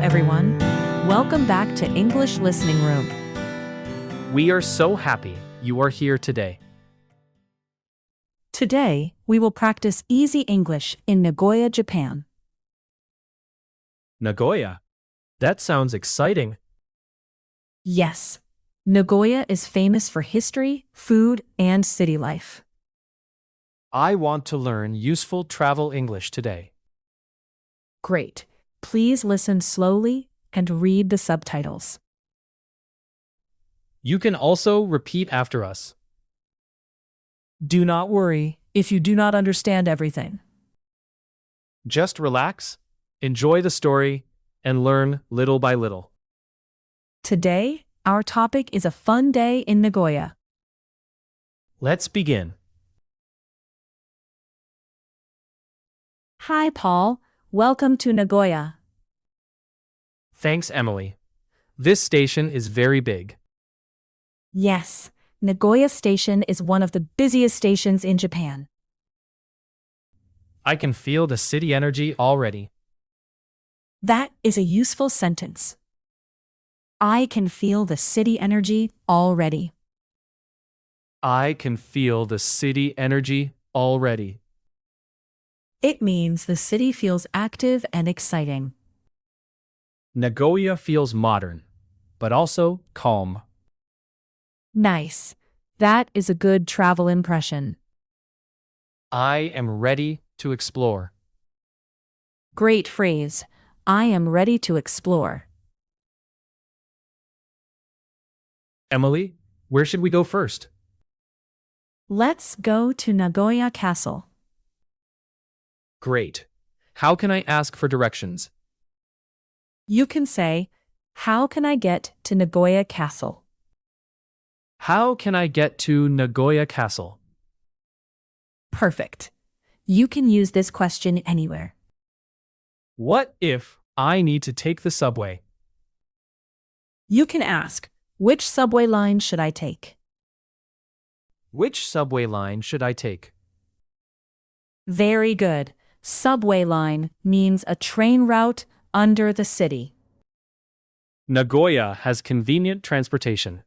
everyone. Welcome back to English Listening Room. We are so happy you are here today. Today, we will practice easy English in Nagoya, Japan. Nagoya. That sounds exciting. Yes, Nagoya is famous for history, food, and city life. I want to learn useful travel English today. Great. Please listen slowly and read the subtitles. You can also repeat after us. Do not worry if you do not understand everything. Just relax, enjoy the story, and learn little by little. Today, our topic is a fun day in Nagoya. Let's begin. Hi, Paul. Welcome to Nagoya. Thanks, Emily. This station is very big. Yes, Nagoya Station is one of the busiest stations in Japan. I can feel the city energy already. That is a useful sentence. I can feel the city energy already. I can feel the city energy already. It means the city feels active and exciting. Nagoya feels modern, but also calm. Nice. That is a good travel impression. I am ready to explore. Great phrase. I am ready to explore. Emily, where should we go first? Let's go to Nagoya Castle. Great. How can I ask for directions? You can say, "How can I get to Nagoya Castle?" How can I get to Nagoya Castle? Perfect. You can use this question anywhere. What if I need to take the subway? You can ask, "Which subway line should I take?" Which subway line should I take? Very good. Subway line means a train route under the city. Nagoya has convenient transportation.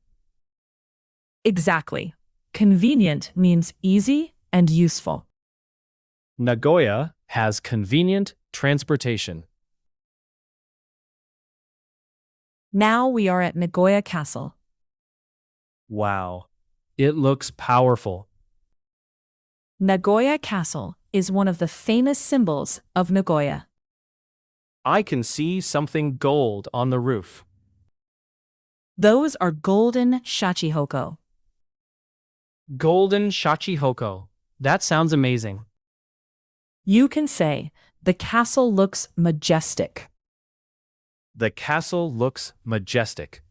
Exactly. Convenient means easy and useful. Nagoya has convenient transportation. Now we are at Nagoya Castle. Wow. It looks powerful. Nagoya Castle is one of the famous symbols of Nagoya. I can see something gold on the roof. Those are golden shachihoko. Golden shachihoko. That sounds amazing. You can say, "The castle looks majestic." The castle looks majestic.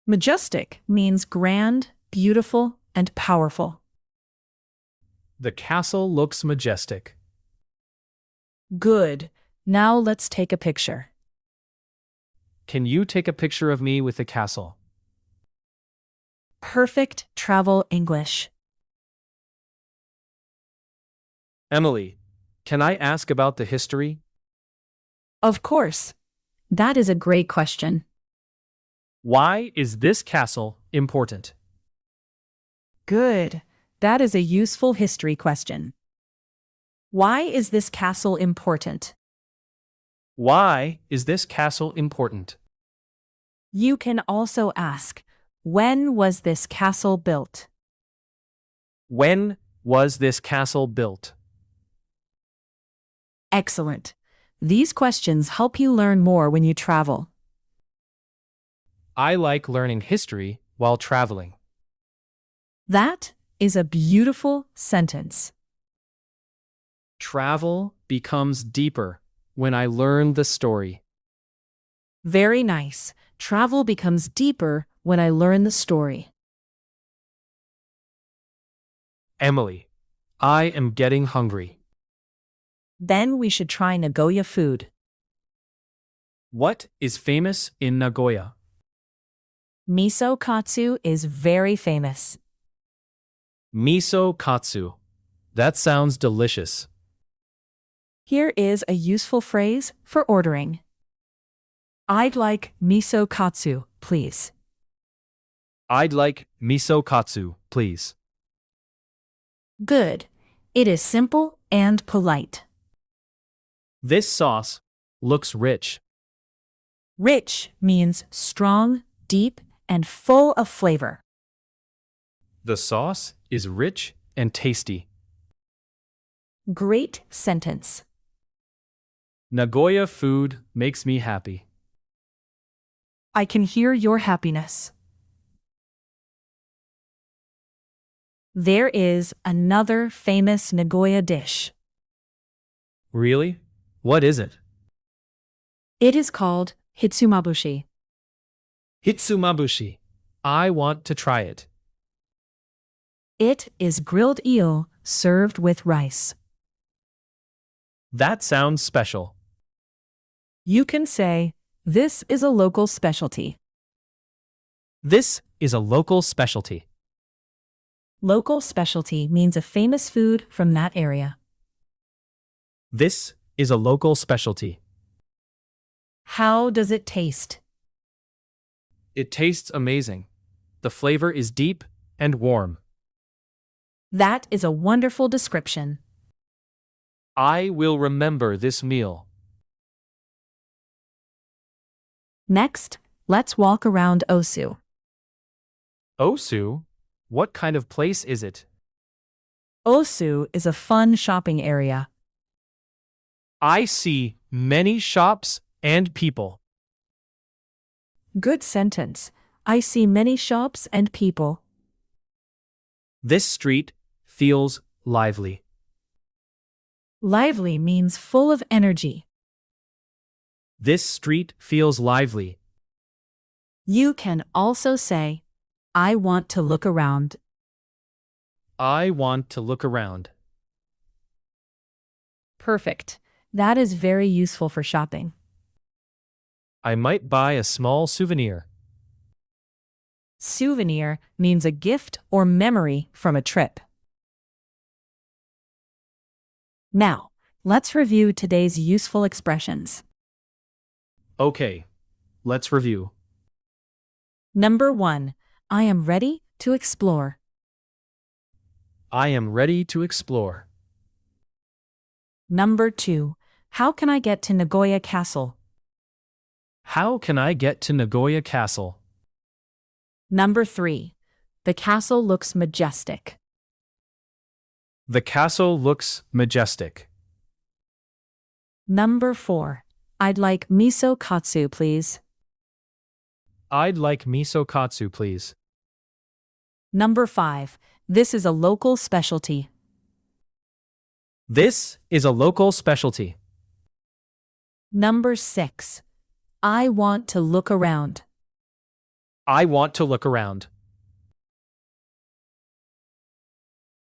Majestic means grand, beautiful, and powerful. The castle looks majestic. Good. Now let's take a picture. Can you take a picture of me with the castle? Perfect travel English. Emily, can I ask about the history? Of course. That is a great question. Why is this castle important? Good. That is a useful history question. Why is this castle important? Why is this castle important? You can also ask, when was this castle built? When was this castle built? Excellent. These questions help you learn more when you travel. I like learning history while traveling. That is a beautiful sentence. Travel becomes deeper when I learn the story. Very nice. Travel becomes deeper when I learn the story. Emily, I am getting hungry. Then we should try Nagoya food. What is famous in Nagoya? Miso Katsu is very famous. Miso Katsu. That sounds delicious. Here is a useful phrase for ordering. I'd like miso katsu, please. I'd like miso katsu, please. Good. It is simple and polite. This sauce looks rich. Rich means strong, deep, and full of flavor. The sauce is rich and tasty. Great sentence. Nagoya food makes me happy. I can hear your happiness. There is another famous Nagoya dish. Really? What is it? It is called hitsumabushi. Hitsumabushi. I want to try it. It is grilled eel served with rice. That sounds special. You can say, this is a local specialty. This is a local specialty. Local specialty means a famous food from that area. This is a local specialty. How does it taste? It tastes amazing. The flavor is deep and warm. That is a wonderful description. I will remember this meal. Next, let's walk around Osu. Osu? What kind of place is it? Osu is a fun shopping area. I see many shops and people. Good sentence. I see many shops and people. This street feels lively. Lively means full of energy. This street feels lively. You can also say, I want to look around. I want to look around. Perfect. That is very useful for shopping. I might buy a small souvenir. Souvenir means a gift or memory from a trip. Now, let's review today's useful expressions. Okay, let's review. Number 1. I am ready to explore. I am ready to explore. Number 2. How can I get to Nagoya Castle? How can I get to Nagoya Castle? Number 3. The castle looks majestic. The castle looks majestic. Number 4. I'd like miso katsu, please. I'd like miso katsu, please. Number 5. This is a local specialty. This is a local specialty. Number 6. I want to look around. I want to look around.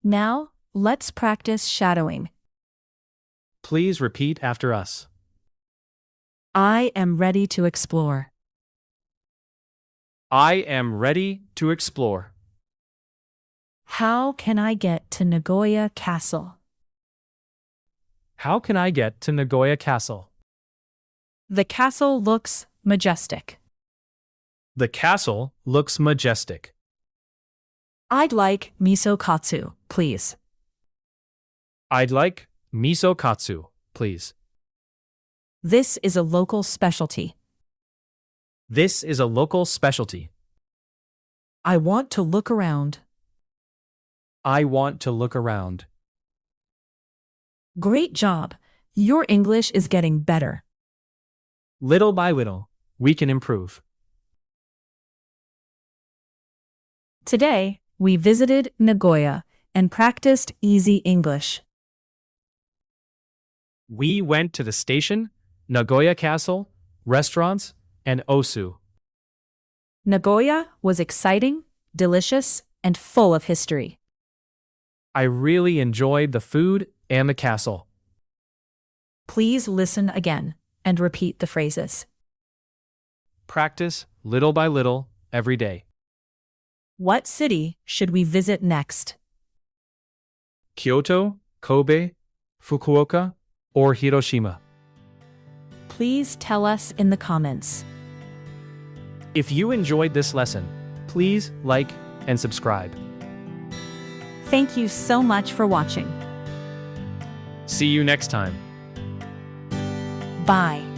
Now, let's practice shadowing. Please repeat after us. I am ready to explore. I am ready to explore. How can I get to Nagoya Castle? How can I get to Nagoya Castle? The castle looks majestic. The castle looks majestic. I'd like miso katsu, please. I'd like miso katsu, please. This is a local specialty. This is a local specialty. I want to look around. I want to look around. Great job. Your English is getting better. Little by little, we can improve. Today, we visited Nagoya and practiced easy English. We went to the station, Nagoya Castle, restaurants, and Osu. Nagoya was exciting, delicious, and full of history. I really enjoyed the food and the castle. Please listen again and repeat the phrases. Practice little by little every day. What city should we visit next? Kyoto, Kobe, Fukuoka, or Hiroshima? please tell us in the comments. If you enjoyed this lesson, please like and subscribe. Thank you so much for watching. See you next time. Bye.